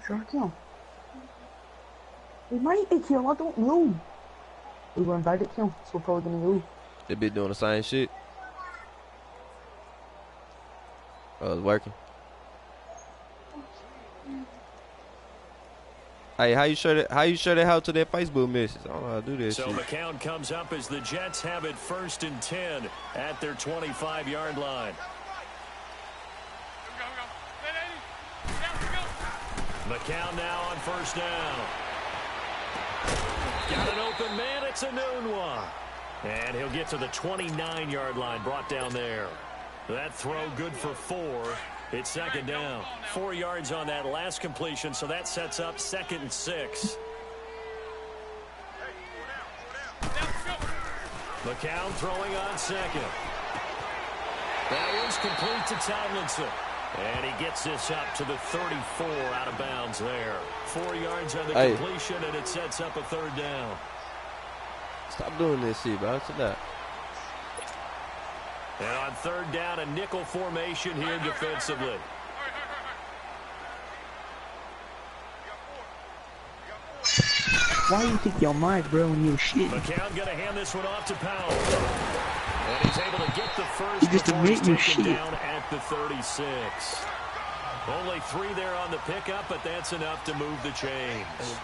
Sure can. It might be kill, I don't know. We were invited to him, so we're probably gonna go. They be doing the same shit. Oh, it's working. Hey, how you show that? How you show that how to that Facebook message? I don't know how to do that. So shit. McCown comes up as the Jets have it 1st and 10 at their 25-yard line. McCown now on 1st down. Got an open man. It's a Nunwa. And he'll get to the 29-yard line, brought down there. That throw good for 4. It's 2nd down. 4 yards on that last completion, so that sets up 2nd and 6. McCown throwing on 2nd. That is complete to Tomlinson. And he gets this up to the 34 out of bounds there. 4 yards on the completion, and it sets up a 3rd down. Stop doing this shit, bro. Sit down. And on 3rd down, a nickel formation here defensively. Why do you think you're mad, bro, when you're shit? McCown gonna hand this one off to Powell. And he's able to get the first. You just admit you're shit. Down at the 36. Only 3 there on the pickup, but that's enough to move the chains.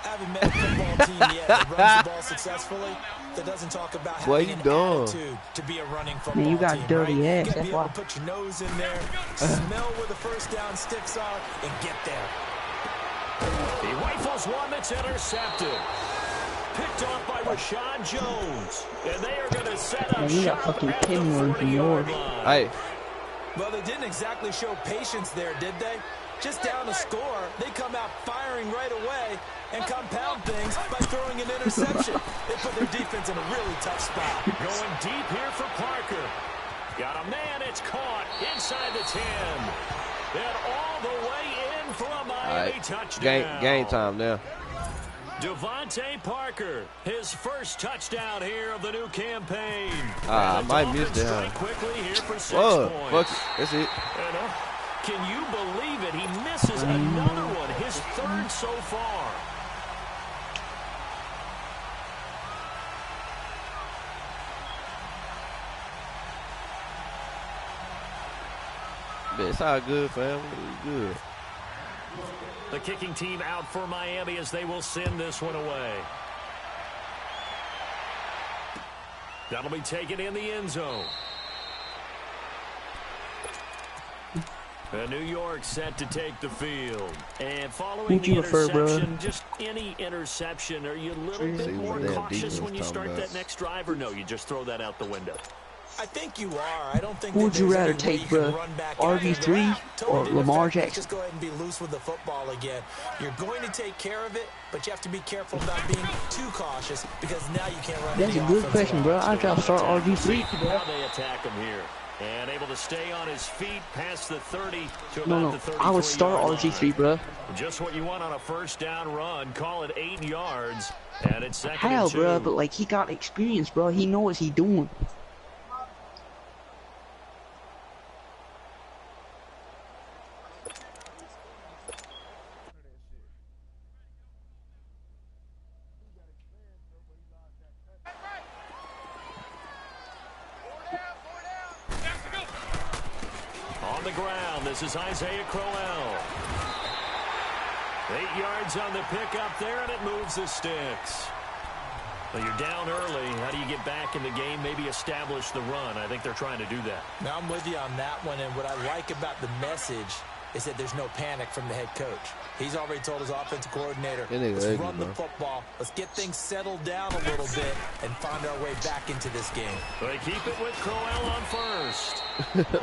I haven't met a football team yet that runs the ball successfully that doesn't talk about having an attitude to be a running football team. You got dirty ass. You gotta be able to put your nose in there, smell where the first down sticks are, and get there. He rifles one that's intercepted. Picked off by Rashad Jones. And they are going to set up you got fucking 10 words in yours. Hey. Well, they didn't exactly show patience there, did they? Just down to score, they come out firing right away and compound things by throwing an interception. They put their defense in a really tough spot. Going deep here for Parker. Got a man, it's caught inside the 10. And all the way in for a Miami touchdown. Game time now. Devontae Parker, his first touchdown here of the new campaign. I might miss that. Quickly here for 6 points. That's it. And, can you believe it? He misses another one, his 3rd so far. It's all good, fam. It's good. The kicking team out for Miami as they will send this one away. That'll be taken in the end zone. And New York set to take the field. And following the interception, just any interception, are you a little bit more cautious when you start that next drive, or no, you just throw that out the window? I think you are. I don't think. Who would you rather take, bro? RG3 or Lamar Jackson? Just go ahead and be loose with the football again. You're going to take care of it, but you have to be careful about being too cautious because now you can't run. That's a good question, bro. I'd rather start RG3. Now they attack him here. And able to stay on his feet past the 30 to about the 33. I would start RG3, bro. Just what you want on a 1st down run. Call it 8 yards. And it's 2nd Hell, and 2. bro, but like he got experience, bro. He knows what he's doing. On the ground, this is Isaiah Crowell. 8 yards on the pickup there, and it moves the sticks. Well, you're down early. How do you get back in the game? Maybe establish the run. I think they're trying to do that. Now, I'm with you on that one, and what I like about the message is that there's no panic from the head coach. He's already told his offensive coordinator, let's run the football. Let's get things settled down a little bit and find our way back into this game. They keep it with Crowell on 1st.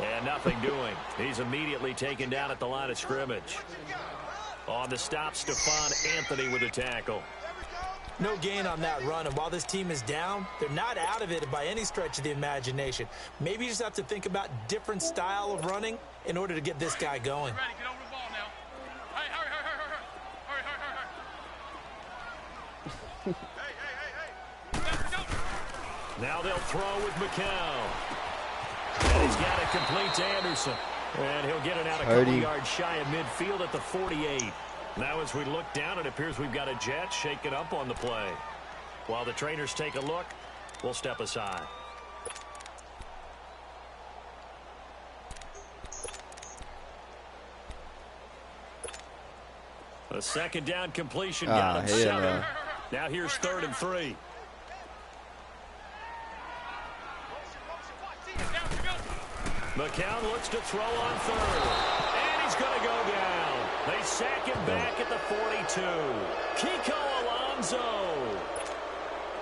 And nothing doing. He's immediately taken down at the line of scrimmage. On the stop, Stephon Anthony with a tackle. No gain on that run, and while this team is down, they're not out of it by any stretch of the imagination. Maybe you just have to think about different style of running in order to get this guy going. Get over the ball now. Hey, hurry. Now they'll throw with McCown. And he's got it complete to Anderson. And he'll get it out a couple yards shy of midfield at the 48. Now as we look down, it appears we've got a jet shaken up on the play. While the trainers take a look, we'll step aside. A second down completion got him 7. Now here's 3rd and 3. McCown looks to throw on 3rd. And he's going to go down. They sack him back at the 42. Kiko Alonso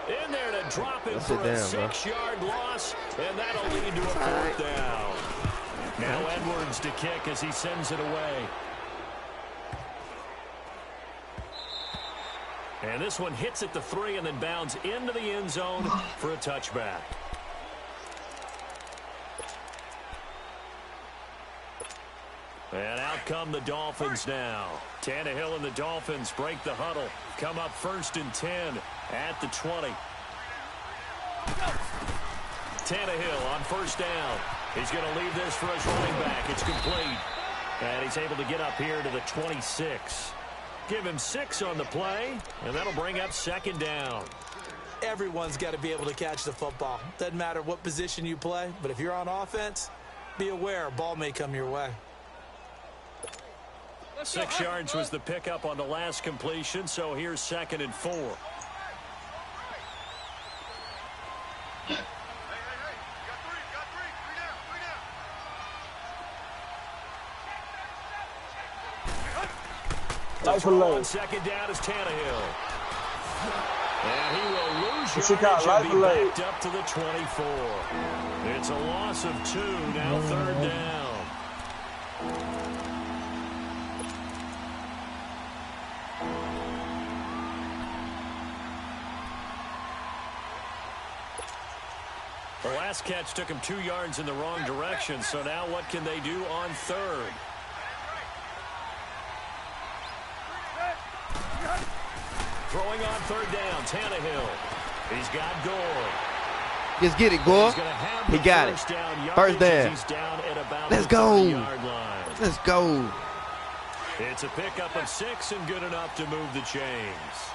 in there to drop him for a 6-yard loss. And that'll lead to a 4th down. Now Edwards to kick as he sends it away. And this one hits at the 3 and then bounds into the end zone for a touchback. And out come the Dolphins now. Tannehill and the Dolphins break the huddle. Come up 1st and 10 at the 20. Tannehill on 1st down. He's going to leave this for his running back. It's complete. And he's able to get up here to the 26. Give him 6 on the play, and that'll bring up 2nd down. Everyone's got to be able to catch the football. Doesn't matter what position you play, but if you're on offense, be aware a ball may come your way. 6 yards was the pickup on the last completion, so here's 2nd and 4. The throw on 2nd down is Tannehill. And he will lose yardage and be backed up to the 24. It's a loss of 2, now 3rd down. The last catch took him 2 yards in the wrong direction, so now what can they do on 3rd? Throwing on 3rd down, Tannehill. He's got Gore. Just get it, Gore. He got it. 1st down. He's down at about Let's the go. 30-yard line. Let's go. It's a pickup of 6 and good enough to move the chains.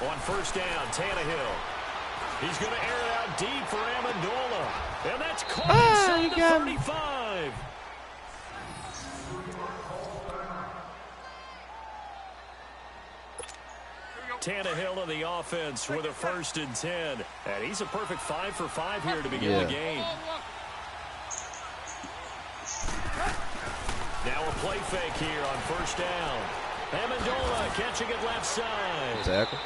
On 1st down, Tannehill. He's going to air it out deep for Amendola. And that's caught inside the 35. Tannehill in the offense with a 1st and 10. And he's a perfect 5 for 5 here to begin the game. Now a play fake here on 1st down. Amendola catching it left side. Exactly.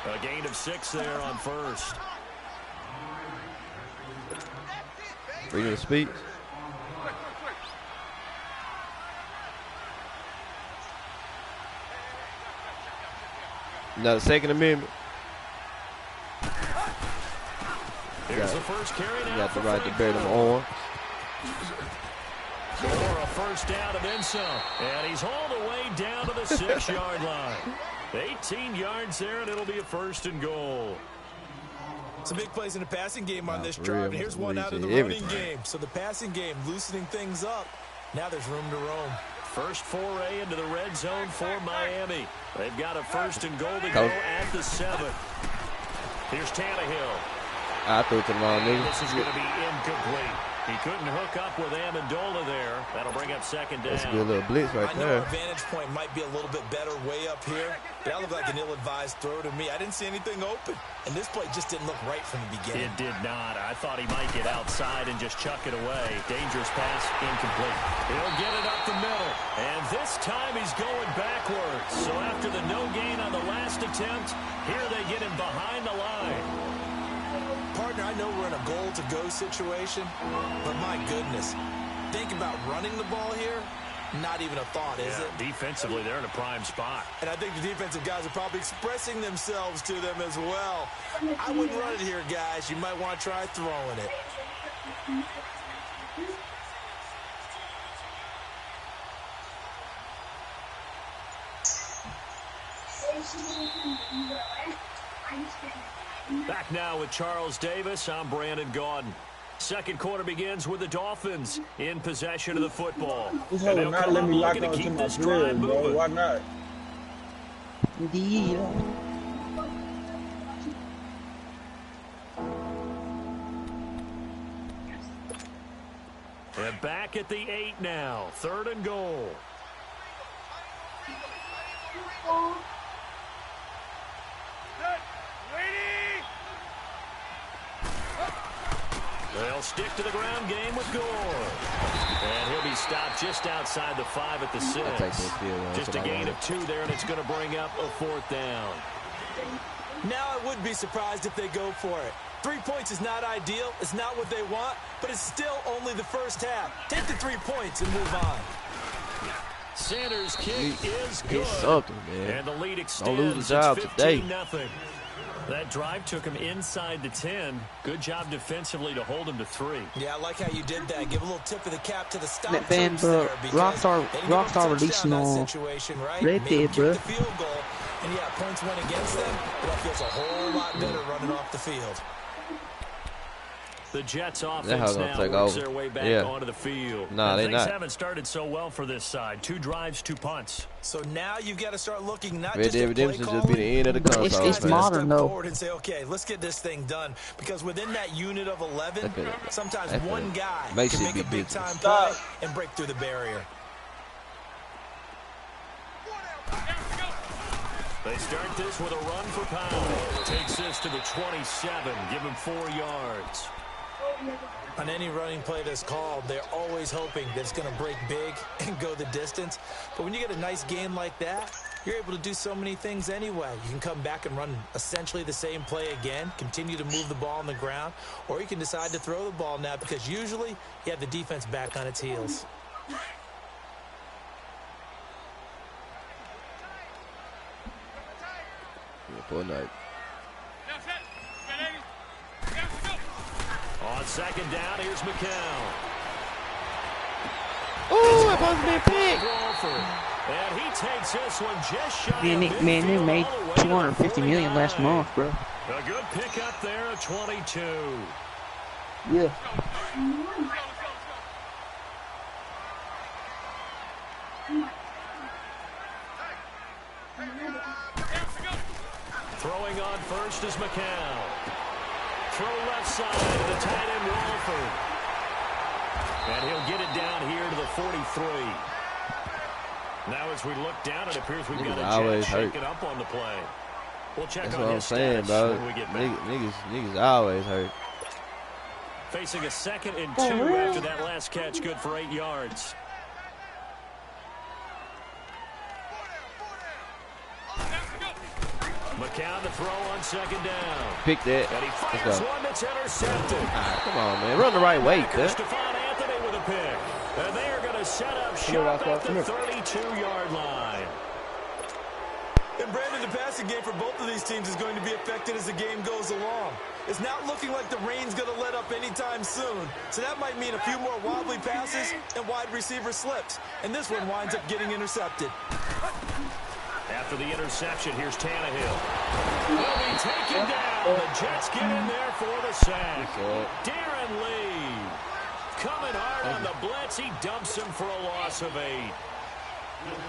A gain of 6 there on 1st. Freedom of speech. Another 2nd Amendment. Here's the first carry now. You got the right to bear them on. For a 1st down and then some. And he's hauled away down to the 6-yard line. 18 yards there, and it'll be a 1st and goal. Some big plays in the passing game on this drive. And here's one out of the running game. So the passing game loosening things up. Now there's room to roam. First foray into the red zone for Miami. They've got a 1st and goal to go at the 7. Here's Tannehill. I threw it to the wrong nigga. This is going to be incomplete. He couldn't hook up with Amendola there. That'll bring up 2nd down. That's a good little blitz right there. I know our vantage point might be a little bit better way up here, but that looked like an ill-advised throw to me. I didn't see anything open, and this play just didn't look right from the beginning. It did not. I thought he might get outside and just chuck it away. Dangerous pass, incomplete. He'll get it up the middle, and this time he's going backwards. So after the no gain on the last attempt, here they get him behind the line. Partner, I know we're in a goal-to-go situation, but my goodness, think about running the ball here. Not even a thought, is it? Defensively, they're in a prime spot. And I think the defensive guys are probably expressing themselves to them as well. I wouldn't run it here, guys. You might want to try throwing it. Back now with Charles Davis. I'm Brandon Gaudin. Second quarter begins with the Dolphins in possession of the football. This whole not let me lock on to my players, bro. Why not? Indeed. And back at the 8 now. 3rd and goal. They'll stick to the ground game with Gore. And he'll be stopped just outside the 5 at the 6. Just a gain of 2 there, and it's going to bring up a 4th down. Now I would be surprised if they go for it. 3 points is not ideal. It's not what they want, but it's still only the first half. Take the 3 points and move on. Sanders' kick is good. Something, man. And the lead extends. Don't lose the job today. 15-0. That drive took him inside the 10. Good job defensively to hold him to 3. Yeah, I like how you did that. Give a little tip of the cap to the stop That band, bro. Rockstar releasing on right there, bro. The field goal, and yeah, points went against them, but that feels a whole lot better running off the field. The Jets offense now works their way back onto the field. Nah, they things not. haven't started so well for this side. 2 drives, 2 punts. So now you've got to start looking not Red just Dead at play Redemption calling. just be the end of the console. It's modern, though. Forward and say, okay, let's get this thing done. Because within that unit of 11, sometimes one guy can make a big-time play and break through the barrier. They start this with a run for Powell. Takes this to the 27. Give him 4 yards. On any running play that's called, they're always hoping that it's going to break big and go the distance. But when you get a nice gain like that, you're able to do so many things anyway. You can come back and run essentially the same play again, continue to move the ball on the ground, or you can decide to throw the ball now because usually you have the defense back on its heels. Good night. On 2nd down, here's McCown. Oh, that ball's been picked. And he takes this one just shy. Man, they made $250 million last month, bro. A good pick up there at 22. Yeah. Throwing on first is McCown. Throw left side to the tight end Walford. And he'll get it down here to the 43. Now as we look down, it appears we've got a Jet shaking up on the play. We'll check That's on what I'm his saying, status bro. when we get back. Niggas always hurt. Facing a 2nd and 2 after that last catch, good for 8 yards. McCown to throw on 2nd down. Pick that. And he fires one that's intercepted. Come on, man. Run the right way, cuz. Stephon Anthony with a pick. And they are going to set up shop at the 32-yard line. And Brandon, the passing game for both of these teams is going to be affected as the game goes along. It's not looking like the rain's going to let up anytime soon. So that might mean a few more wobbly passes and wide receiver slips. And this one winds up getting intercepted. After the interception, here's Tannehill. Will be taken down. The Jets get in there for the sack. Darren Lee coming hard on the blitz. He dumps him for a loss of 8.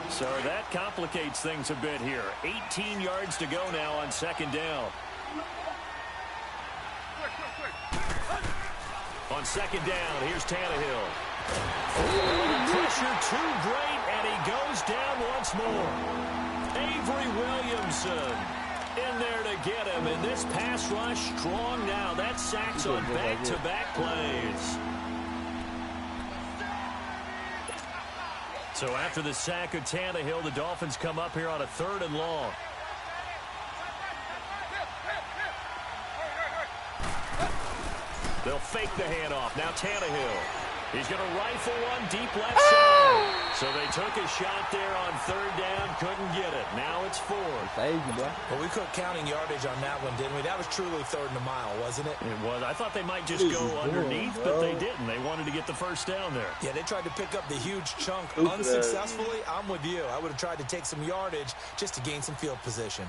So that complicates things a bit here. 18 yards to go now on 2nd down. On 2nd down, here's Tannehill. The pressure too great, and he goes down once more. Avery Williamson in there to get him, and this pass rush strong now. That sacks on back-to-back plays. So after the sack of Tannehill, the Dolphins come up here on a 3rd and long. They'll fake the handoff. Now Tannehill. He's going to rifle one deep left side. So they took a shot there on 3rd down. Couldn't get it. Now it's 4th. Well, we quit counting yardage on that one, didn't we? That was truly 3rd and a mile, wasn't it? It was. I thought they might just go underneath, but they didn't. They wanted to get the 1st down there. Yeah, they tried to pick up the huge chunk unsuccessfully. I'm with you. I would have tried to take some yardage just to gain some field position.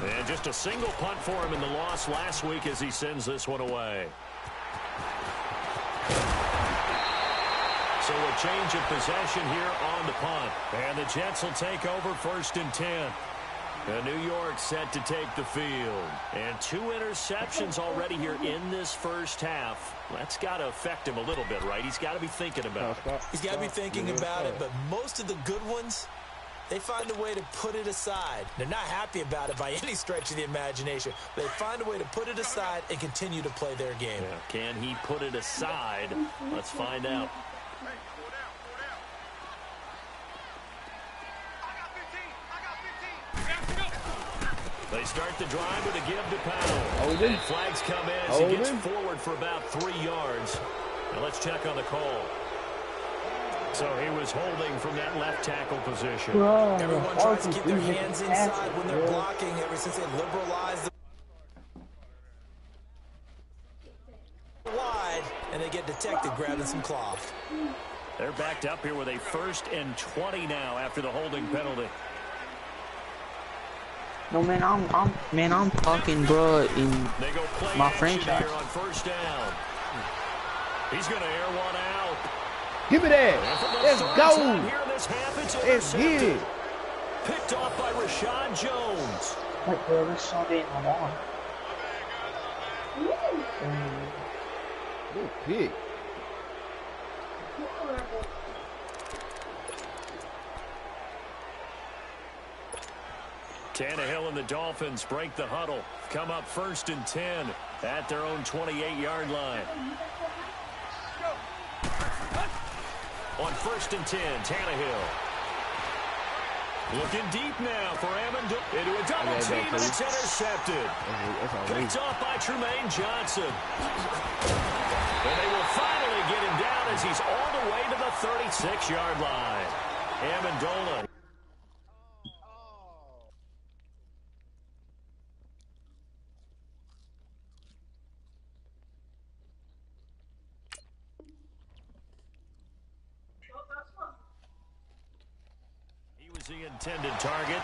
And just a single punt for him in the loss last week as he sends this one away. So a change of possession here on the punt. And the Jets will take over 1st and 10. New York set to take the field. And 2 interceptions already here in this first half. That's got to affect him a little bit, right? He's got to be thinking about it. He's got to be thinking about it, but most of the good ones, they find a way to put it aside. They're not happy about it by any stretch of the imagination. They find a way to put it aside and continue to play their game. Yeah. Can he put it aside? Let's find out. They start the drive with a give to Powell. And flags come in as he gets forward for about 3 yards. Now let's check on the call. So he was holding from that left tackle position. Everyone tries to keep their hands inside when they're blocking ever since they liberalized the wide, and they get detected grabbing some cloth. They're backed up here with a 1st and 20 now after the holding penalty. No, man, I'm talking, bro, in my franchise. Here on 1st down. He's going to air one out. Give me that. Let's go. Let's get it. Picked off by Rashad Jones. Wait, bro, this song ain't on. Good pick. Tannehill and the Dolphins break the huddle. Come up 1st and 10 at their own 28-yard line. On 1st and 10, Tannehill. Looking deep now for Amendola. Into a double team, and it's intercepted. Picked off by Tremaine Johnson. And they will finally get him down as he's all the way to the 36-yard line. Amendola. The intended target.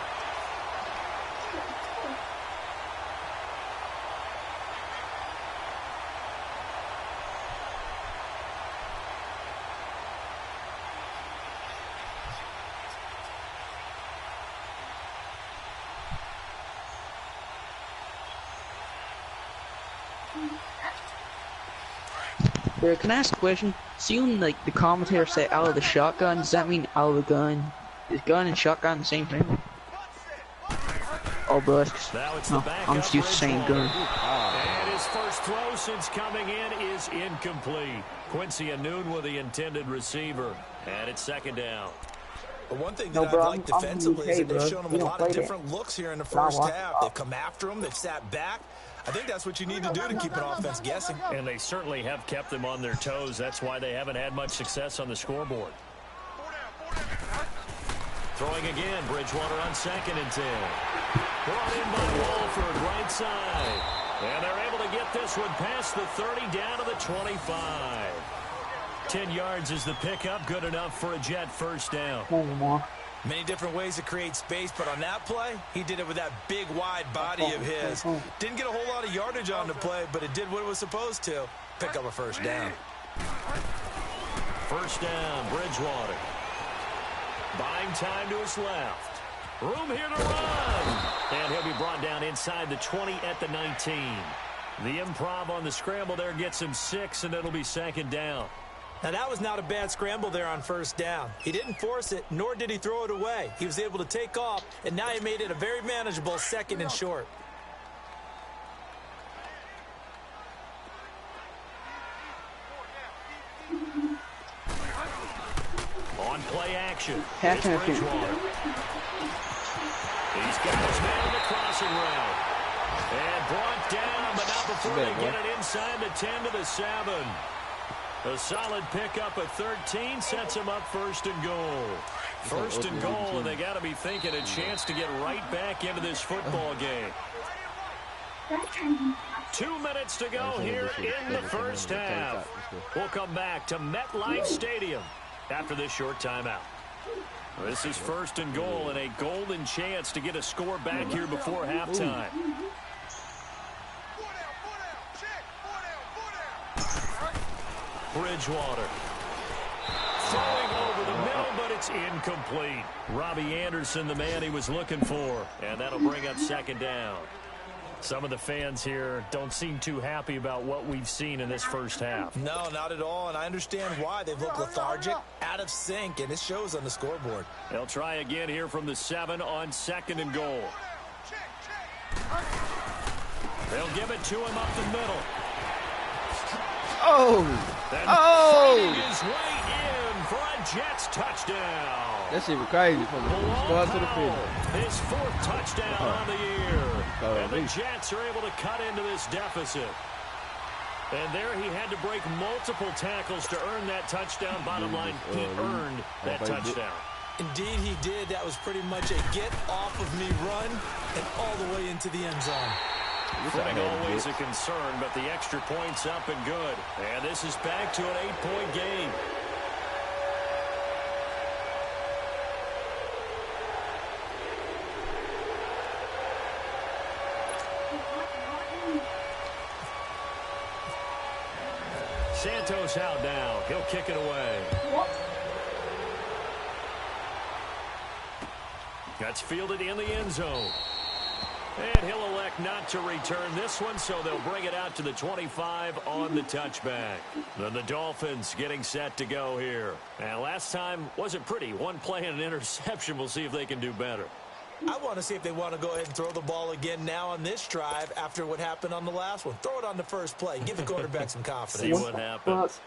Bro, can I ask a question? See when like the commentator say out of the shotgun, does that mean out of the gun? Is gun and shotgun the same thing? Oh, bro, no, I'm just used to saying gun. And his first throw since coming in is incomplete. Quincy Anoon with the intended receiver. And it's 2nd down. But one thing that I've liked defensively is that they've shown him a lot of different looks here in the first half. They've come after him. They've sat back. I think that's what you need to do to keep an offense guessing. And they certainly have kept them on their toes. That's why they haven't had much success on the scoreboard. Throwing again, Bridgewater on 2nd and 10. Brought in by Walford, right side. And they're able to get this one past the 30 down to the 25. 10 yards is the pickup, good enough for a Jet first down. Many different ways to create space, but on that play, he did it with that big, wide body of his. Didn't get a whole lot of yardage on the play, but it did what it was supposed to. Pick up a 1st down. 1st down, Bridgewater. Buying time to his left. Room here to run. And he'll be brought down inside the 20 at the 19. The improv on the scramble there gets him 6, and it'll be 2nd down. Now, that was not a bad scramble there on 1st down. He didn't force it, nor did he throw it away. He was able to take off, and now he made it a very manageable 2nd and short. On play action, it's Bridgewater. He's got his man in the crossing route. And brought down, but not before they get it inside the 10 to the 7. A solid pickup at 13 sets him up 1st and goal. 1st and goal, and they got to be thinking a chance to get right back into this football game. 2 minutes to go here in the first half. We'll come back to MetLife Stadium after this short timeout. This is 1st and goal and a golden chance to get a score back here before halftime. Bridgewater. Throwing over the middle, but it's incomplete. Robbie Anderson, the man he was looking for. And that'll bring up 2nd down. Some of the fans here don't seem too happy about what we've seen in this first half. No, not at all, and I understand why. They've looked lethargic, out of sync, and it shows on the scoreboard. They'll try again here from the 7 on 2nd and goal. They'll give it to him up the middle. Oh! Then Oh! his way in for a Jets touchdown. That shit was crazy from the start to the finish. His 4th touchdown on the year. And the Jets are able to cut into this deficit. And there he had to break multiple tackles to earn that touchdown. Bottom line, he earned that touchdown. Indeed he did. That was pretty much a get-off-of-me run and all the way into the end zone. Footing always a concern, but the extra point's up and good. And this is back to an 8-point game. Santos out now. He'll kick it away. That's fielded in the end zone. And he'll elect not to return this one, so they'll bring it out to the 25 on the touchback. Then the Dolphins getting set to go here. And last time wasn't pretty. One play and an interception. We'll see if they can do better. I want to see if they want to go ahead and throw the ball again now on this drive after what happened on the last one. Throw it on the first play. Give the quarterback some confidence. See what happens.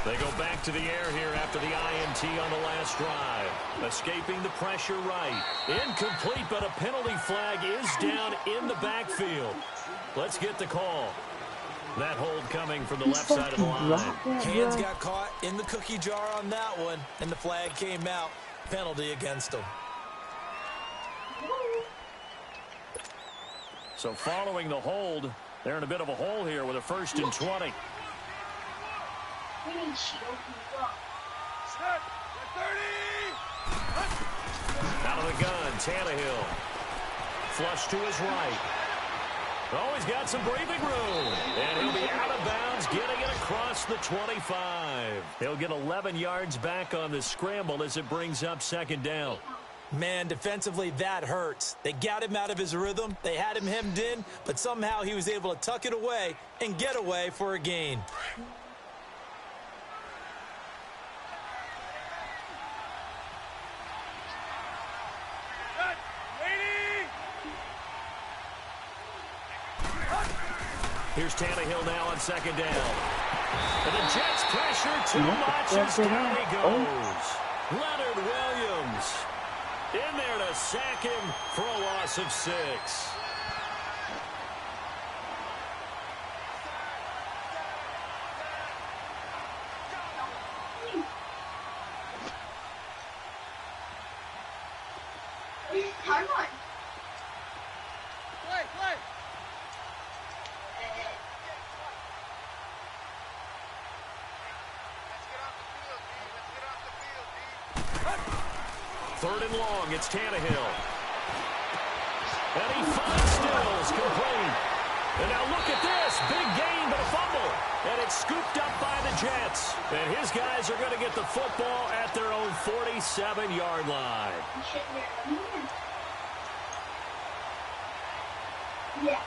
They go back to the air here after the INT on the last drive. Escaping the pressure right. Incomplete, but a penalty flag is down in the backfield. Let's get the call. That hold coming from the left side of the line. Hands got caught in the cookie jar on that one, and the flag came out. Penalty against them. So following the hold, they're in a bit of a hole here with a 1st and 20. Out of the gun, Tannehill. Flush to his right. Oh, he's got some breathing room. And he'll be out of bounds, getting it across the 25. He'll get 11 yards back on the scramble as it brings up 2nd down. Man, defensively, that hurts. They got him out of his rhythm. They had him hemmed in, but somehow he was able to tuck it away and get away for a gain. Here's Tannehill now on 2nd down. And the Jets pressure too much as down he goes. Leonard Williams in there to sack him for a loss of 6. Come on. Play. 3rd and long, it's Tannehill. And he finds Stills, complete. And now look at this, big gain but a fumble. And it's scooped up by the Jets. And his guys are going to get the football at their own 47-yard line. Yeah.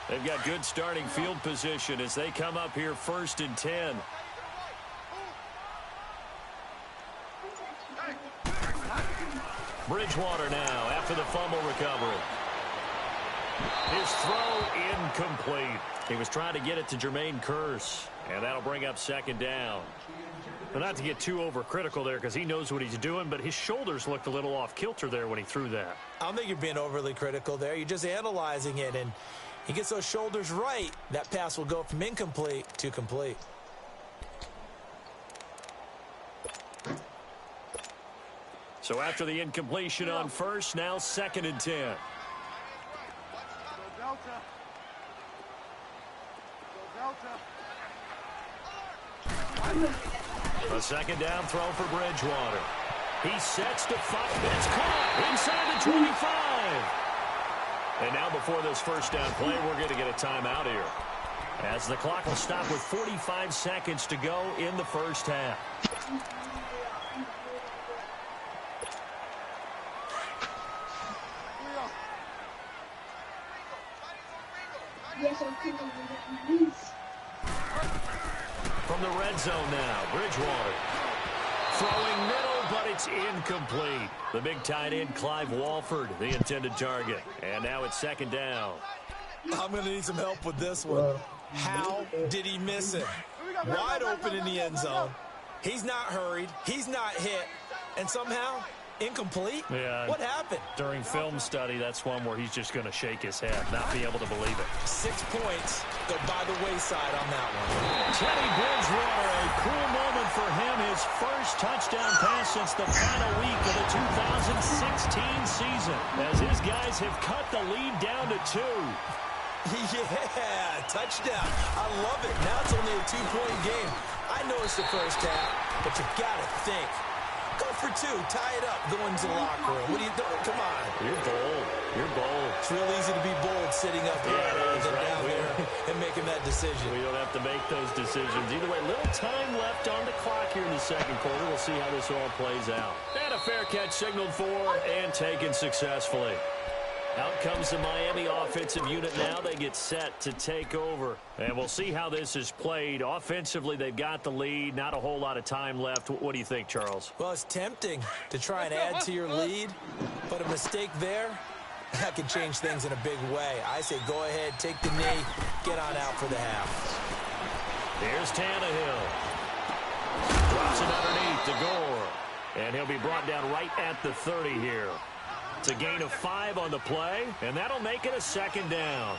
They've got good starting field position as they come up here 1st and 10. Bridgewater now after the fumble recovery. His throw incomplete. He was trying to get it to Jermaine Kearse, and that'll bring up 2nd down. Well, not to get too overcritical there because he knows what he's doing, but his shoulders looked a little off kilter there when he threw that. I don't think you're being overly critical there. You're just analyzing it, and he gets those shoulders right. That pass will go from incomplete to complete. So after the incompletion on first, now 2nd and 10. A second down throw for Bridgewater. He sets to fire. It's caught inside the 25. And now before this first down play, we're going to get a timeout here, as the clock will stop with 45 seconds to go in the first half. From the red zone now, Bridgewater. Throwing middle, but it's incomplete. The big tight end, Clive Walford, the intended target. And now it's 2nd down. I'm going to need some help with this one. How did he miss it? Wide open in the end zone. He's not hurried. He's not hit. And somehow, incomplete? Yeah. What happened? During film study, that's one where he's just going to shake his head, not be able to believe it. 6 points go by the wayside on that one. Teddy Bridgewater, a cool moment for him. His first touchdown pass since the final week of the 2016 season, as his guys have cut the lead down to 2. Yeah, touchdown. I love it. Now it's only a 2-point game. I know it's the first half, but you got to think. Go for 2. Tie it up. Go into the locker room. What are you doing? Come on. You're bold. You're bold. It's real easy to be bold sitting up here than down there and making that decision. We don't have to make those decisions. Either way, little time left on the clock here in the second quarter. We'll see how this all plays out. And a fair catch signaled for and taken successfully. Out comes the Miami offensive unit now. They get set to take over. And we'll see how this is played. Offensively, they've got the lead. Not a whole lot of time left. What do you think, Charles? Well, it's tempting to try and add to your lead, but a mistake there, that could change things in a big way. I say go ahead, take the knee, get on out for the half. Here's Tannehill. Drops it underneath to Gore. And he'll be brought down right at the 30 here. It's a gain of 5 on the play, and that'll make it a 2nd down.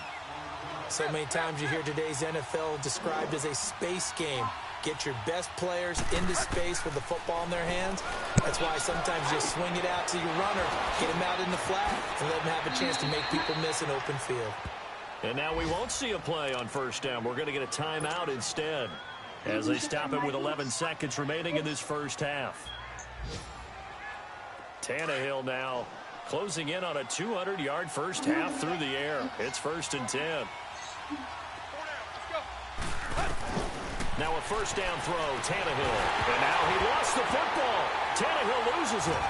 So many times you hear today's NFL described as a space game. Get your best players into space with the football in their hands. That's why sometimes you swing it out to your runner, get him out in the flat, and let him have a chance to make people miss an open field. And now we won't see a play on first down. We're going to get a timeout instead, as they stop it with 11 seconds remaining in this first half. Tannehill now closing in on a 200-yard first half through the air. It's 1st and 10. Now a first down throw, Tannehill. And now he lost the football. Tannehill loses it.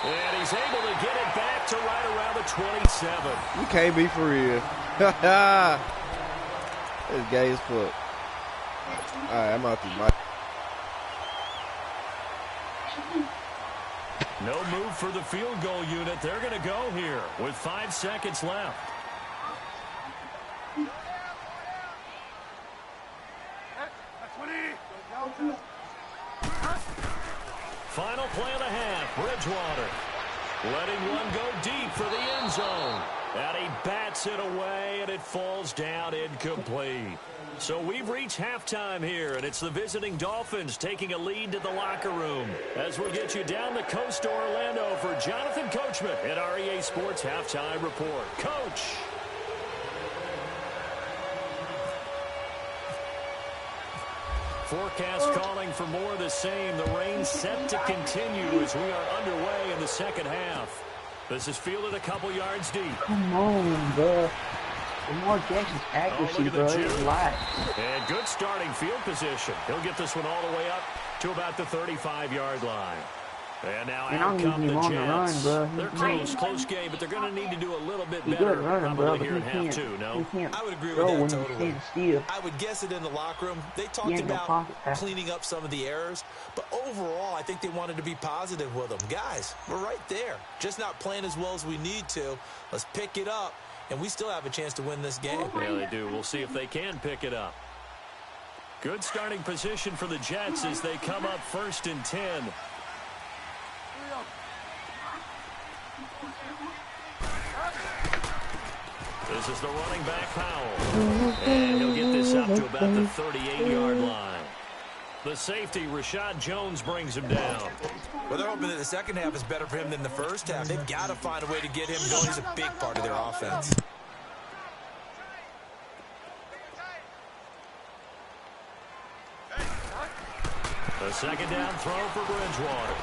And he's able to get it back to right around the 27. You can't be for real. It's gay as fuck. All right, I'm out through my... No move for the field goal unit. They're going to go here with 5 seconds left. Final play of the half. Bridgewater letting one go deep for the end zone. And he bats it away, and it falls down incomplete. So we've reached halftime here, and it's the visiting Dolphins taking a lead to the locker room. As we'll get you down the coast to Orlando for Jonathan Coachman at our EA Sports Halftime Report. Coach. Forecast calling for more of the same. The rain set to continue as we are underway in the second half. This is fielded a couple yards deep. Come on, bro. Lamar Jackson's accuracy, bro, is live. And good starting field position. He'll get this one all the way up to about the 35-yard line. And now out come the Jets. They're close game, but they're going to need to do a little bit better probably here in half 2, no? I would agree with that totally. I would guess it in the locker room. They talked about cleaning up some of the errors, but overall, I think they wanted to be positive with them. Guys, we're right there. Just not playing as well as we need to. Let's pick it up, and we still have a chance to win this game. Yeah, they do. We'll see if they can pick it up. Good starting position for the Jets as they come up 1st and 10. This is the running back, Powell. And he'll get this up to about the 38-yard line. The safety, Rashad Jones, brings him down. Well, they're hoping that the second half is better for him than the first half. They've got to find a way to get him going. He's a big part of their offense. A second down throw for Bridgewater.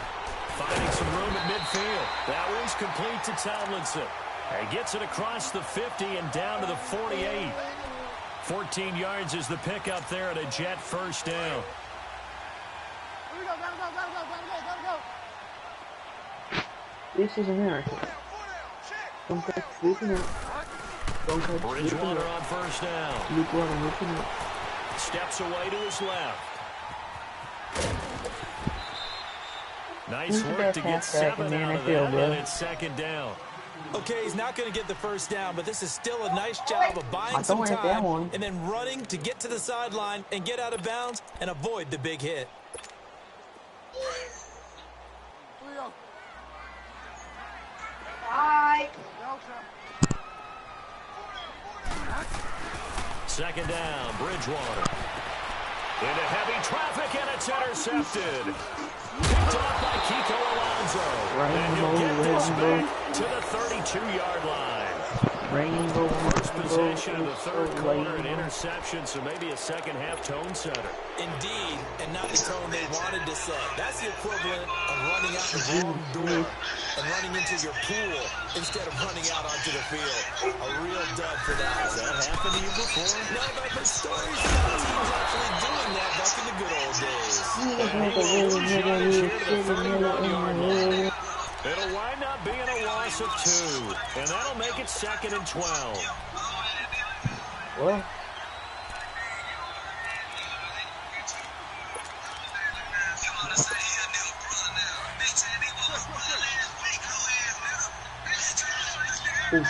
Finding some room at midfield. That one's complete to Tomlinson. He gets it across the 50 and down to the 48. 14 yards is the pickup there at a Jet first down. This is America. Don't touch sleeping out. Don't touch Bridgewater on first down. Steps away to his left. Nice work to get 7 out of that, and it's second down. Okay, he's not going to get the first down, but this is still a nice job of buying some time and then running to get to the sideline and get out of bounds and avoid the big hit. Bye. Second down, Bridgewater. Into heavy traffic, and it's intercepted. Picked off by Kiko Alonso. And he'll get this back to the 32-yard line. First possession of the third quarter, an interception, so maybe a second-half tone setter. Indeed, and not the tone they wanted to set. That's the equivalent of running out the wrong door and running into your pool instead of running out onto the field. A real dud for that. Has that happened to you before? No, but I've heard stories about teams actually doing that back in the good old days. It'll wind up being a loss of 2, and that'll make it 2nd and 12. Well. Now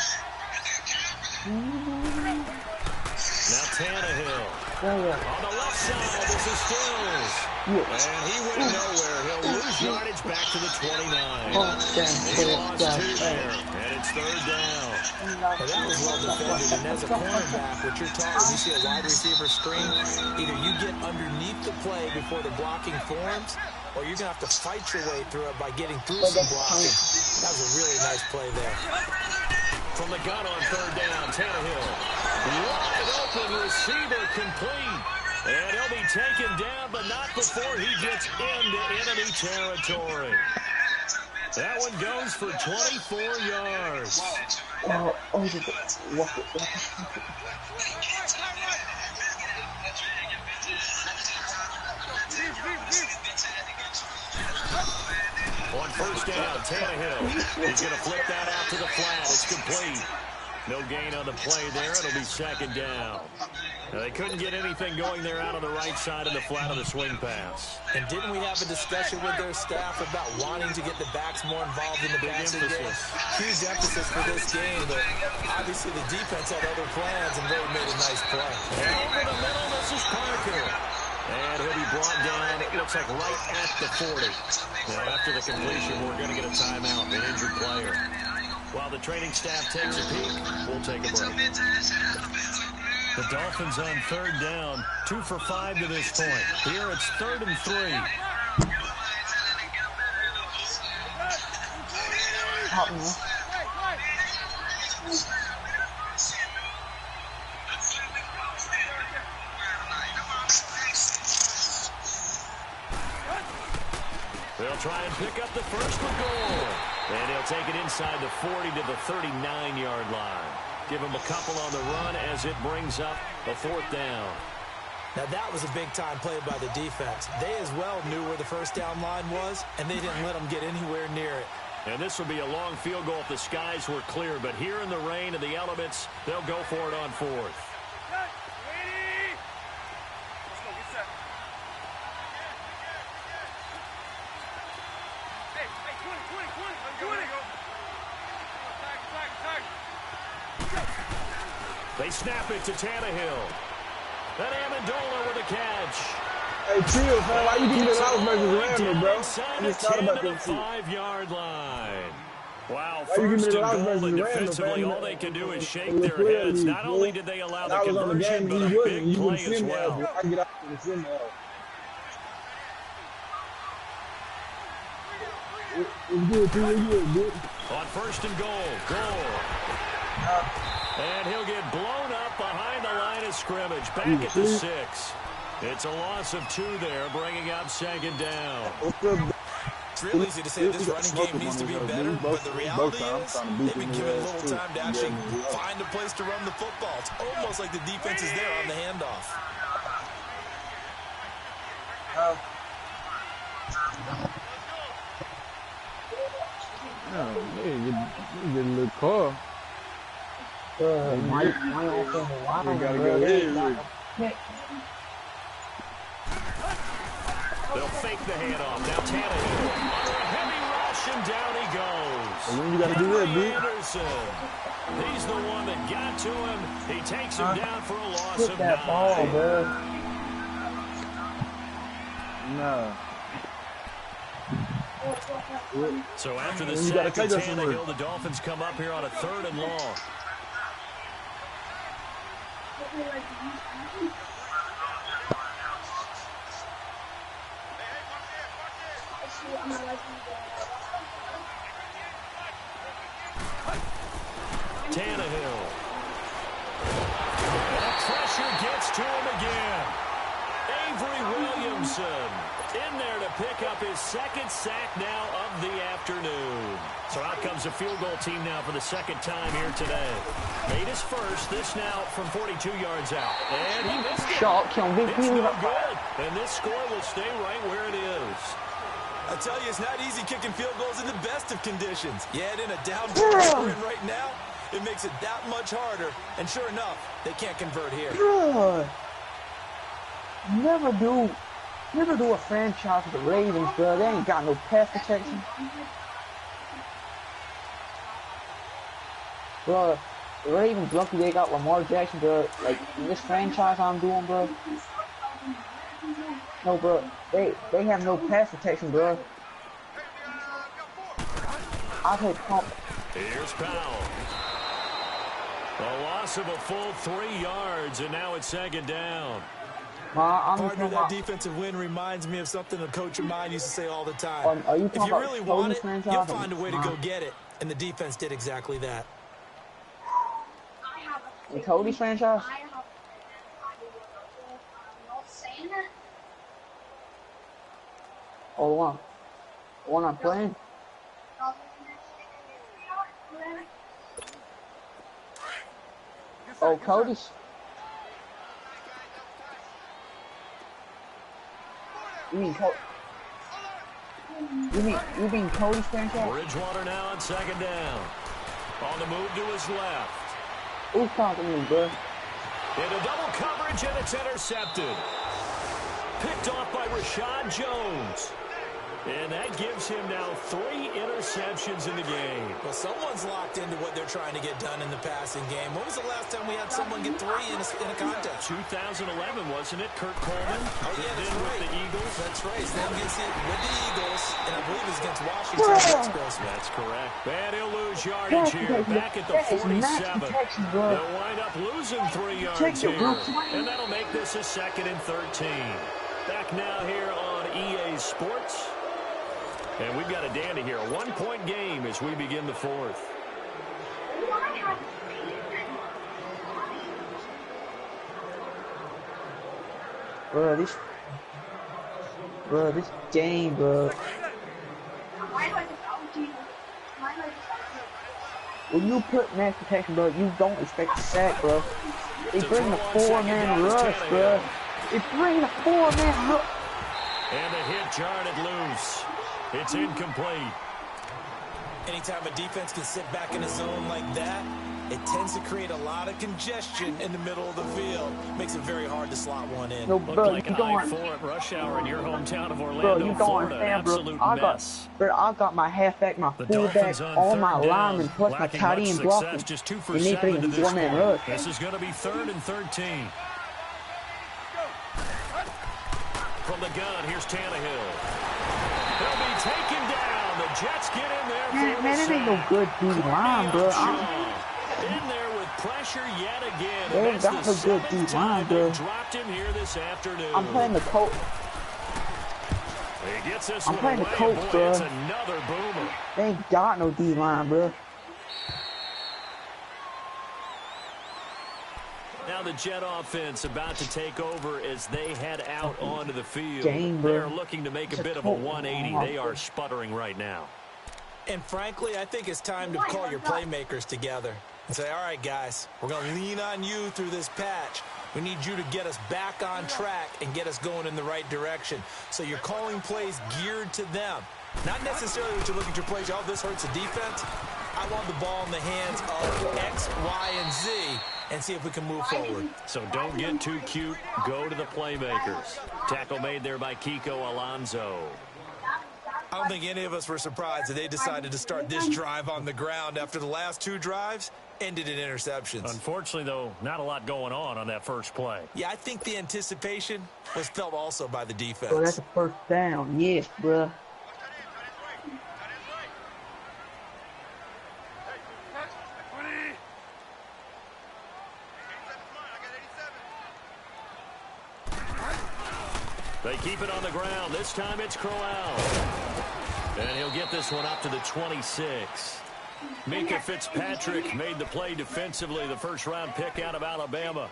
Tannehill. On the left side, this is Stills. And he went nowhere. He'll lose yardage back to the 29. He lost 2 there, and it's 3rd down. Well, that was well defended, and as a cornerback, what you're taught when you see a wide receiver screen, either you get underneath the play before the blocking forms, or you're going to have to fight your way through it by getting through some blocking. That was a really nice play there. From the gun on 3rd down, Tannehill. Wide open receiver complete. And he'll be taken down, but not before he gets into enemy territory. That one goes for 24 yards. On 1st down, Tannehill. He's going to flip that out to the flat. It's complete. No gain on the play there. It'll be 2nd down. Now, they couldn't get anything going there out on the right side of the flat of the swing pass. And didn't we have a discussion with their staff about wanting to get the backs more involved in the passing game? Huge emphasis for this game, but obviously the defense had other plans and really made a nice play. And over the middle, this is Parker. And he'll be brought down, it looks like right at the 40. Now, after the completion, we're going to get a timeout, an injured player. While the training staff takes a peek, we'll take a break. The Dolphins on 3rd down, 2 for 5 to this point. Here it's 3rd and 3. They'll try and pick up the first and goal. And he'll take it inside the 40 to the 39-yard line. Give him a couple on the run as it brings up a 4th down. Now that was a big-time play by the defense. They as well knew where the first down line was, and they didn't let them get anywhere near it. And this will be a long field goal if the skies were clear. But here in the rain and the elements, they'll go for it on 4th. They snap it to Tannehill. And Amendola with a catch. Hey, chill, fam. Why you giving it out versus Randall, bro? I just thought about the that shit. 5-yard line. Wow, Why you first giving it and out goal, versus and Randall, defensively, fam? all they can do is shake their heads. Not only did they allow the I was on the conversion, game, but he a wasn't. big You play wouldn't as send that, well. bro. I get out and send that. It's good, too. It's good, dude. On first and goal. And he'll get blown up behind the line of scrimmage. Back at the 6. It's a loss of 2 there, bringing up second down. It's real easy to say this running game needs to be better, but the reality is they've been given a little time to actually find a place to run the football. It's almost like the defense is there on the handoff. Oh, man, you get a little car. My offensive line, You gotta bro, go they in. got- They'll fake the handoff. Now Tannehill under a heavy rush, and down he goes. And when you gotta do that, dude. Anderson. He's the one that got to him. He takes him down for a loss Hit of that 9. ball, bro. Nah. So after the You gotta sack of take us somewhere. Tannehill, the Dolphins come up here on a 3rd and long. Tannehill. And pressure gets to him again. Avery Williamson in there to pick up his 2nd sack now of the afternoon. So out comes a field goal team now for the 2nd time here today. Made his first, this now from 42 yards out. And he missed it. Shot, kill me. It's no good. And this score will stay right where it is. I tell you, it's not easy kicking field goals in the best of conditions. Yet in a down we're in right now, it makes it that much harder. And sure enough, they can't convert here. Bro, never do a franchise with the Ravens, bro. They ain't got no pass protection. Bro, the Ravens lucky they got Lamar Jackson, bro. Like, in this franchise I'm doing, bro. No, bro. They have no pass protection, bro. I'll take pump. Here's Powell. A loss of a full 3 yards, and now it's 2nd down. I'm Partner, that defensive win reminds me of something a coach of mine used to say all the time. Are you if talking you about really want it, Cody's you'll franchise? find a way to go get it. And the defense did exactly that. The Cody's franchise? Hold on. The one I'm playing? Oh, Cody's? You mean Cody's franchise? Bridgewater now on 2nd down. On the move to his left. Who's talking to me, bro? Into double coverage, and it's intercepted. Picked off by Rashad Jones. And that gives him now 3 interceptions in the game. Well, someone's locked into what they're trying to get done in the passing game. When was the last time we had someone get 3 in a contest? 2011, wasn't it? Kurt Coleman. Oh, yeah, that's then right. With the Eagles. That's right. He's then against it with the Eagles, and I believe it's against Washington. That's correct. And he'll lose yardage here. Back at the 47. They'll wind up losing 3 yards here. And that'll make this a 2nd and 13. Back now here on EA Sports. And we've got a dandy here. A 1-point game as we begin the 4th. Bro, this game, bro. When you put mass protection, bro, you don't expect a sack, bro. They bring the 4-man rush, bro. They bring the 4-man rush. And the hit jarred it loose. It's incomplete. Anytime a defense can sit back in a zone like that, it tends to create a lot of congestion in the middle of the field. Makes it very hard to slot one in. No, Looked bro, like you an don't I-4 at rush hour in your hometown of Bro, Orlando, you don't Florida. understand, bro. Absolute I mess. got my halfback, my The fullback, Dolphins on all 3rd my down, linemen, plus my lacking tight much end success, blocking. just 2 for We need 7 to to get this 4-man point. rush. This is going to be 3rd and 13. From the gun, here's Tannehill. He'll be taken down. The Jets get in there. Man, it ain't no good D-line, bro. In there with pressure yet again. They ain't got no good D-line, bro. Dropped him here this afternoon. I'm playing the Colts. He gets this I'm playing the Colts, bro. It's another boomer. They ain't got no D-line, bro. Now the Jet offense about to take over as they head out onto the field. They're looking to make a bit of a 180. They are sputtering right now. And frankly, I think it's time to call your playmakers together and say, all right, guys, we're going to lean on you through this patch. We need you to get us back on track and get us going in the right direction. So you're calling plays geared to them. Not necessarily that you look at your plays, oh, this hurts the defense. I want the ball in the hands of X, Y, and Z and see if we can move forward. So don't get too cute. Go to the playmakers. Tackle made there by Kiko Alonso. I don't think any of us were surprised that they decided to start this drive on the ground after the last two drives ended in interceptions. Unfortunately, though, not a lot going on that first play. Yeah, I think the anticipation was felt also by the defense. Bro, that's a first down. Yes, bro. They keep it on the ground. This time it's Crowell. And he'll get this one up to the 26. Minkah Fitzpatrick made the play defensively, the first-round pick out of Alabama.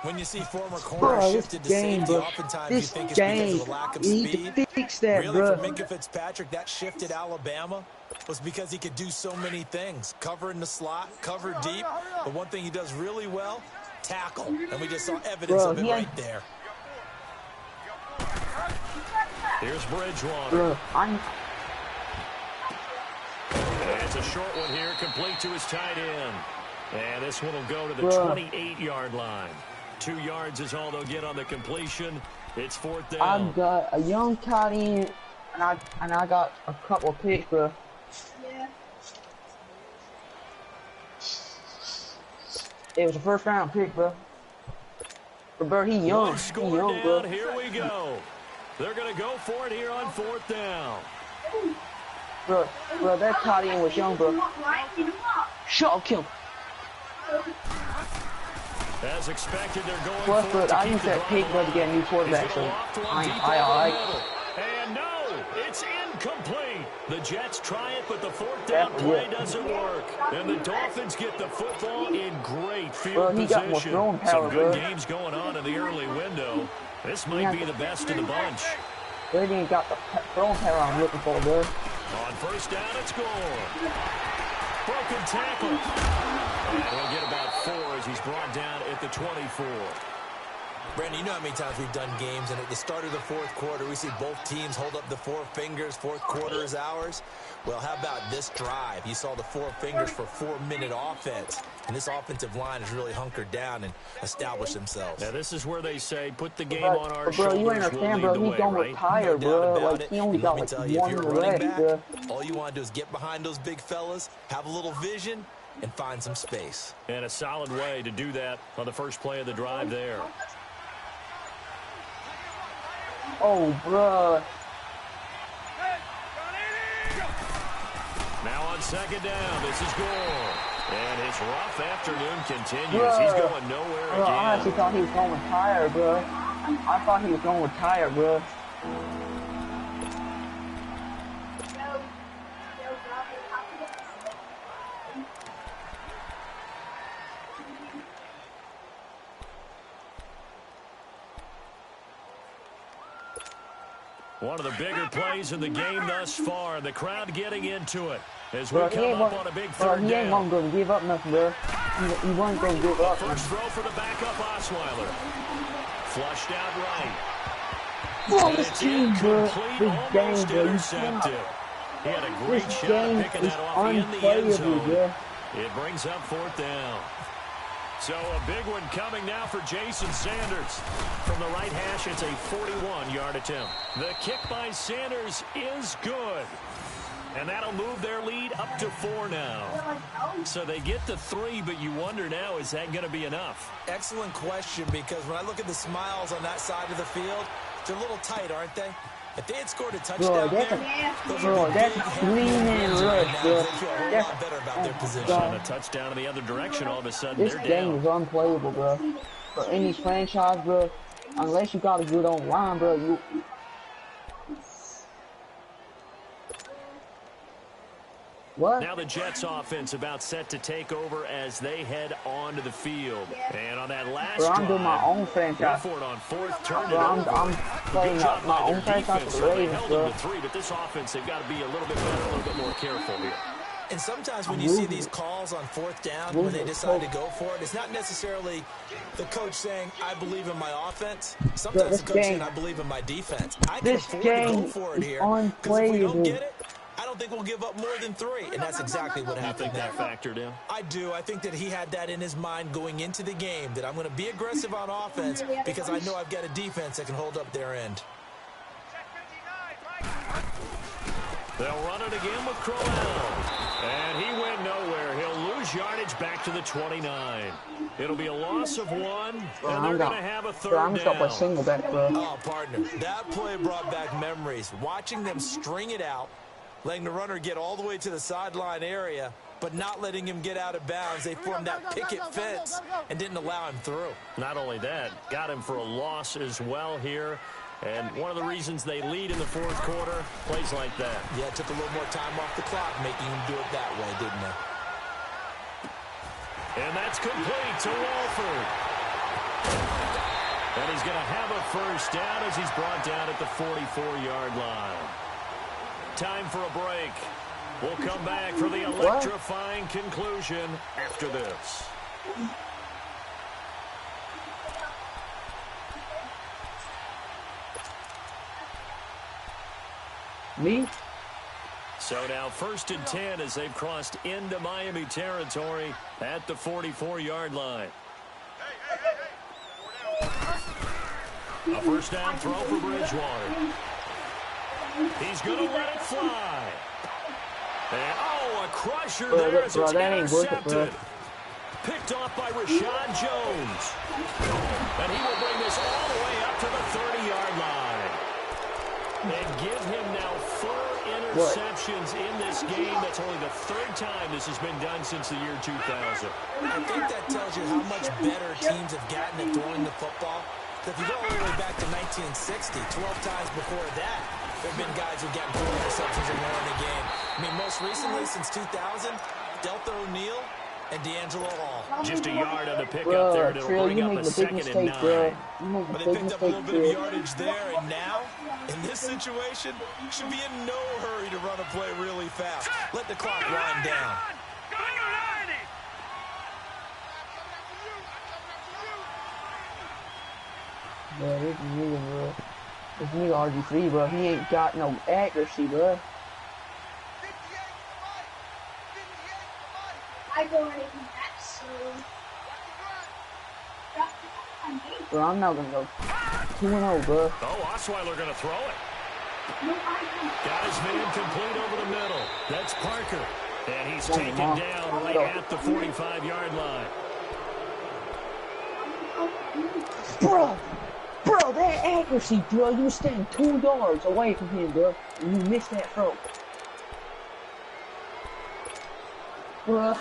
When you see former corners shifted to safety, oftentimes you think it's because of a lack of speed. Really, for Minkah Fitzpatrick, that shift at Alabama was because he could do so many things. Cover in the slot, cover deep. But one thing he does really well, tackle. And we just saw evidence of it right there. Here's Bridgewater. And it's a short one here, complete to his tight end. And this one will go to the 28-yard line. 2 yards is all they'll get on the completion. It's fourth down. I've got a young tight end, and I got a couple of picks, bro. Yeah. It was a first-round pick, bro. But bro, he young. He young, bro. Here we go. They're going to go for it here on fourth down. Bro, that tight end was young, bro. Shut up, kill. As expected, they're going Plus, for it bro, I used that pick, bro, to get a new quarterback, so I And no, it's incomplete. The Jets try it, but the fourth down play doesn't work. And the Dolphins get the football in great field position. Some good games going on in the early window. This might be the best of the bunch. They ain't got the throwing power I'm looking for, bro. On first down, it's gone. Broken tackle. And he'll get about 4 as he's brought down at the 24. Brandon, you know how many times we've done games, and at the start of the fourth quarter, we see both teams hold up the 4 fingers, fourth quarter is ours. Well, how about this drive? You saw the 4 fingers for 4-minute offense, and this offensive line has really hunkered down and established themselves. Now, this is where they say, put the game on our bro, shoulders, you ain't understand, we'll bro. lead He's the way, gonna retire, bro. Like, he only got, like, 1 leg, bro. All you want to do is get behind those big fellas, have a little vision, and find some space. And a solid way to do that on the first play of the drive there. Oh, bro. Now on second down, this is Gore. And his rough afternoon continues. He's going nowhere again. I actually thought he was going to retire, bro. I thought he was going to retire, bro. One of the bigger plays in the game thus far. The crowd getting into it as we come up on a big third down. He ain't going to give up nothing, bro. He wasn't going to give up. First throw for the backup Osweiler. Flushed out right. Oh, this game, bro. This game, bro. Intercepted. He had a great shot picking that off in the end zone. Bro. It brings up fourth down. So a big one coming now for Jason Sanders. From the right hash, it's a 41-yard attempt. The kick by Sanders is good. And that'll move their lead up to 4 now. So they get to 3, but you wonder now, is that going to be enough? Excellent question, because when I look at the smiles on that side of the field, They're a little tight, aren't they? If they had scored a touchdown that's a clean rush, bro. That's a lot better about their position. On a touchdown in the other direction, all of a sudden this they're game down. is unplayable, bro. For any franchise, bro, unless you got a good online, bro, you. What? Now the Jets offense about set to take over as they head onto the field. And on that last Bro, I'm drive, doing my own franchise. for it on fourth, turn Bro, it over. I'm playing my own franchise for the They Ravens, held bro. them to 3, but this offense, they've got to be a little bit better, a little bit more careful here. And sometimes when you see these calls on fourth down, when they decide to go for it, it's not necessarily the coach saying, I believe in my offense. Sometimes the coach saying, I believe in my defense. I can afford to go for it here. Because if we don't get it, I don't think we'll give up more than 3. And that's exactly what happened there. You think that factored in? I do. I think that he had that in his mind going into the game, that I'm going to be aggressive on offense because I know I've got a defense that can hold up their end. They'll run it again with Crowell. And he went nowhere. He'll lose yardage back to the 29. It'll be a loss of 1, and they're going to have a third down. I'm going to play single back, bro. Oh, partner, that play brought back memories. Watching them string it out, letting the runner get all the way to the sideline area, but not letting him get out of bounds. They formed that picket fence and didn't allow him through. Not only that, got him for a loss as well here. And one of the reasons they lead in the fourth quarter, plays like that. Yeah, it took a little more time off the clock, making him do it that way, didn't it? And that's complete to Walford. And he's going to have a first down as he's brought down at the 44-yard line. Time for a break. We'll come back for the electrifying conclusion after this. Me? So now 1st and 10 as they've crossed into Miami territory at the 44-yard line. A first down throw for Bridgewater. He's going to let it fly. And, a crusher there as it's intercepted. Picked off by Rashad Jones. And he will bring this all the way up to the 30-yard line. And give him now 4 interceptions in this game. That's only the 3rd time this has been done since the year 2000. I think that tells you how much better teams have gotten at throwing the football. If you go all the way back to 1960, 12 times before that, there have been guys who've gotten 4 interceptions or more in a game. I mean, most recently, since 2000, Delta O'Neal and D'Angelo Hall. Just a yard on the pickup there, and it'll bring up a 2nd and 9. But they picked up a little bit of yardage there, and now, in this situation, should be in no hurry to run a play really fast. Let the clock wind down. Bro, this nigga, bro. This nigga RG3, bro. He ain't got no accuracy, bro. I go right in that, so... Bro, I'm not gonna go 2-0, bro. Oh, Osweiler gonna throw it. No, I don't. Got his man complete over the middle. That's Parker. And he's taken down right at the 45-yard line. Bro, that accuracy, bro. You were standing 2 yards away from him, bro. And you missed that throw. Bro.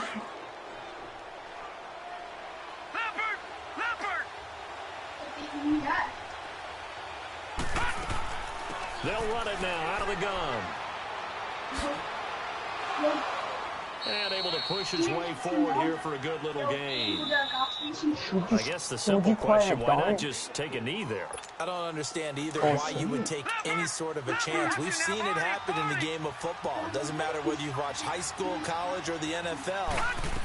They'll run it now out of the gun. And able to push his way forward here for a good little gain. I guess the simple question, why not just take a knee there? I don't understand either why you would take any sort of a chance. We've seen it happen in the game of football. It doesn't matter whether you watch high school, college, or the NFL.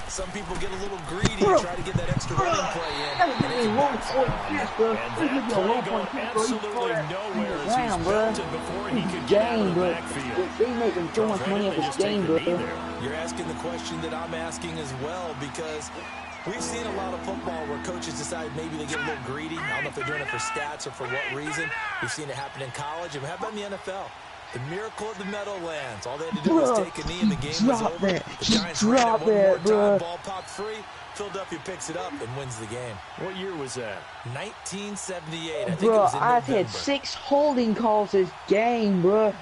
Some people get a little greedy and try to get that extra running play in. And that play going absolutely nowhere as he's belted before he could get out of the backfield. They make him so much money off this game, bro. You're asking the question that I'm asking as well, because we've seen a lot of football where coaches decide maybe they get a little greedy. I don't know if they're doing it for stats or for what reason. We've seen it happen in college, and how about in the NFL? The miracle of the Meadowlands. All they had to do was take a knee and the game was over. The Giants ran it one more time, ball popped free, Philadelphia picks it up and wins the game. What year was that? 1978. I think Bro, it was in I've November. had 6 holding calls this game, bro.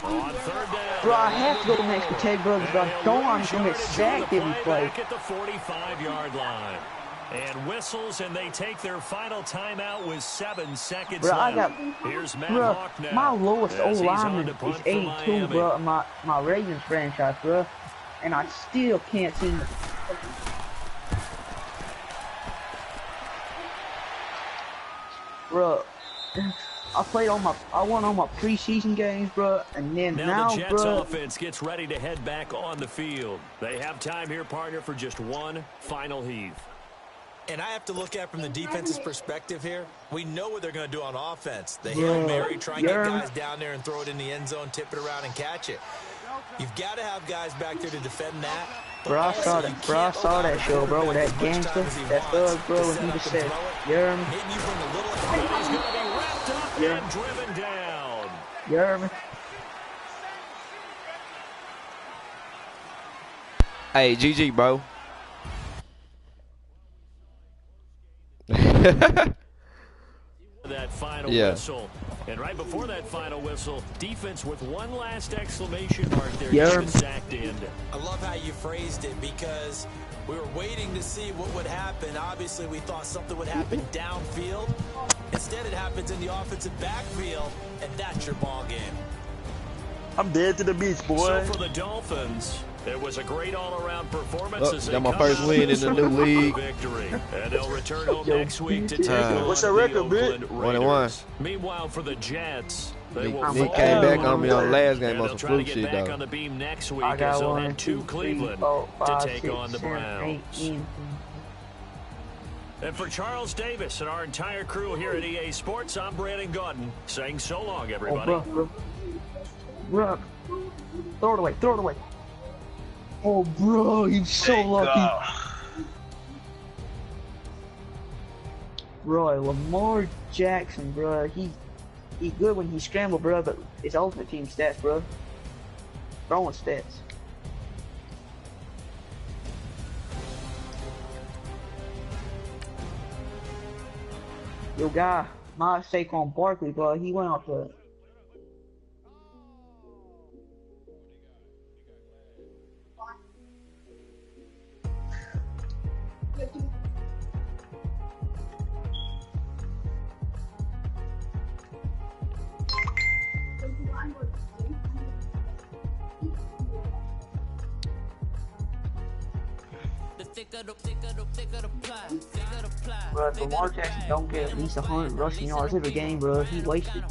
On third down. Bro, I have to go next to Ted Brothers, but I don't want him to get sacked every play. Back at the 45-yard line. And whistles, and they take their final timeout with 7 seconds Bro, I left. got, Here's Matt bro, Hawk now. my lowest as he's on O-lineman to is punt for 82, Miami. bro, in my Ravens franchise, bro. And I still can't seem to... Bro, I won all my preseason games, bro, and then Now the Jets bro, offense gets ready to head back on the field. They have time here, partner, for just one final heave. And I have to look at from the defense's perspective here. We know what they're going to do on offense. The Hail Mary, try and get guys down there and throw it in the end zone, tip it around and catch it. You've got to have guys back there to defend that. Bro, I saw that show, bro, with that gangster, that thug, bro, and he just said, Yerm. Maybe you bring a little He's going to be wrapped up and driven down. Yerm. Hey, GG, bro. That final whistle. And right before that final whistle, defense with one last exclamation mark there. The sacked end. I love how you phrased it because we were waiting to see what would happen. Obviously, we thought something would happen downfield. Instead, it happens in the offensive backfield, and that's your ball game. I'm dead to the beach, boy. So for the Dolphins, it was a great all-around performance. As got my first win in the new league. Victory, and they'll return home next week to take on what's your record, the bitch? Oakland 1-1. Raiders. Meanwhile, for the Jets, they will He came back on me on the last game on some try to fluke get shit, back though. on the beam next week I as got they'll 1, head 2, to 3, Cleveland 4, 5, to take 6, on the 7, 8, Browns. 9. And for Charles Davis and our entire crew here at EA Sports, I'm Brandon Gauton saying so long, everybody. Oh, bro. Throw it away, throw it away. Oh, bro, he's so lucky. Bro, Lamar Jackson, bro, he good when he scrambled, bro, but it's ultimate team stats, bro. Throwing stats. Yo, guy, my Saquon Barkley, bro, he went off the... Bro, if Lamar Jackson don't get at least 100 rushing yards every game, bro, he wasted.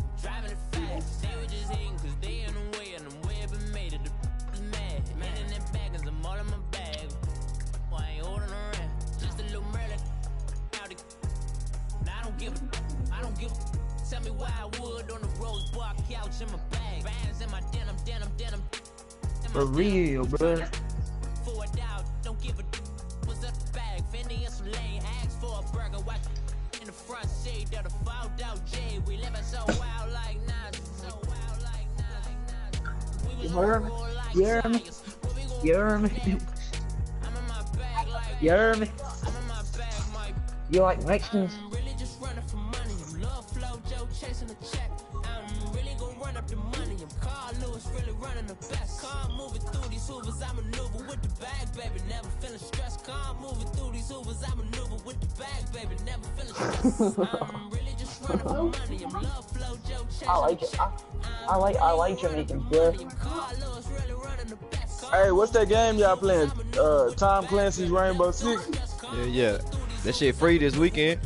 Tell me why I would on the rose bark couch in my bag. Bands in my denim. For real, bro. Don't give a was up the bag. Fendi and some lane ask for a burger. Watch in the front seat of the fouled out J. We living so wild like nuts. So wild like nuts. We was on the road like giants. You like Mexicans? Really just running for money. Love flow, Joe chasing the check. I'm really gonna run up the money. I'm Carl Lewis, really running the best. Calm moving through these hoovers, I maneuver with the bag, baby. Never feeling stressed. Calm moving through these hoovers, I maneuver with the bag, baby. Never feeling stressed. I'm really just running for money. I'm love flow, Joe chasing I like it. I like Jamaicans, bro. Carl Lewis, really running the best. Hey, what's that game y'all playing? Tom Clancy's Rainbow Six? Yeah. That shit free this weekend.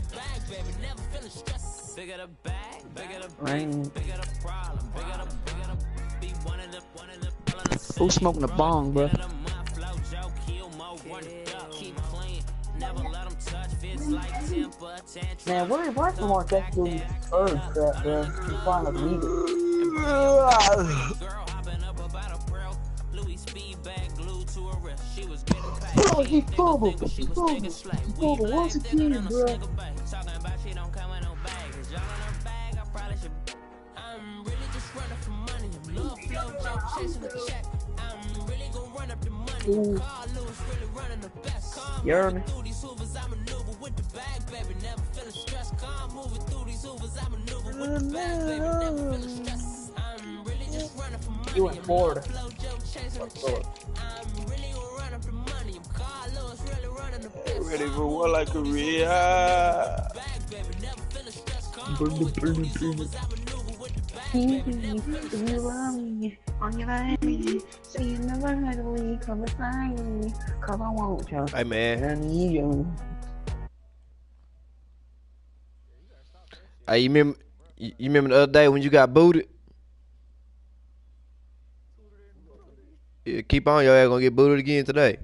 Rain. Who's smoking a bong, bro? Man, why's Lamar Jackson doing third crap, bro? He's finally leaving. Bro, he fumbled. He fumbled once again, bro. I'm really just running for money. Love flow, Joe chasing the check. Ooh. You heard me? You in Florida. Ready for war like Korea. Hey man. Hey, you remember the other day when you got booted? Yeah, keep on, your ass gonna get booted again today.